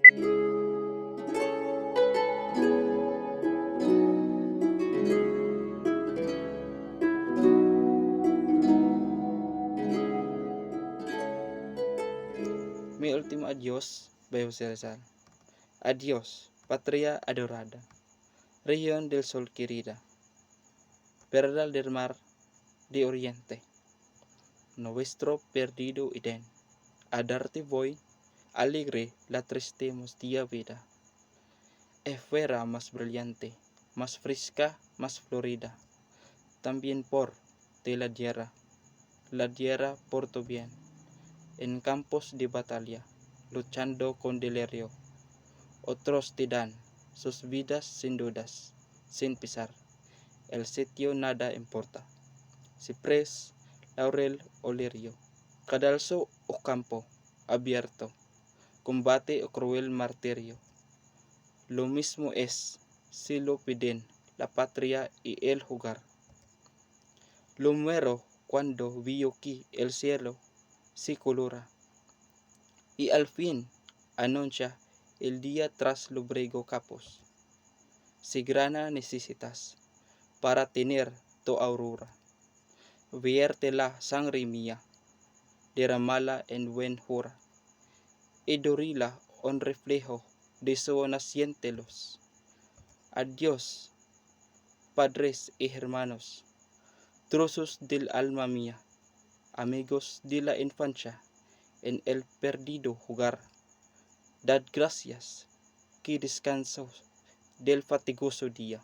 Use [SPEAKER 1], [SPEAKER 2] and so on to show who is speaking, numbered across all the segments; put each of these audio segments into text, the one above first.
[SPEAKER 1] Mi último adiós by José Rizal. Adiós, patria adorada, región del sol querida, perla del mar de oriente, nuestro perdido Edén. A darte voy, alegre la triste mustia vida. Fuera más brillante, más fresca, más florida. También por de la tierra por tu bien. En campos de batalla, luchando con delirio. Otros te dan sus vidas sin dudas, sin pesar. El sitio nada importa. Ciprés, laurel o lirio. Cadalso o campo abierto. Combate o cruel martirio. Lo mismo es si lo piden la patria y el jugar. Lo muero cuando vi aquí el cielo se colora. Y al fin anuncia el día tras lubrego capos. Si grana necesitas para tener tu aurora, vierte la sangre mía, derramala en buen jura, y dorila un reflejo de su naciente luz. Adiós, padres y hermanos, trozos del alma mía, amigos de la infancia, en el perdido jugar. Dad gracias que descanso del fatigoso día.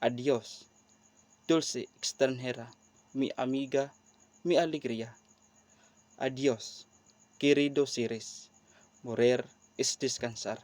[SPEAKER 1] Adiós, dulce extranjera, mi amiga, mi alegría. Adiós, querido seres, morir es descansar.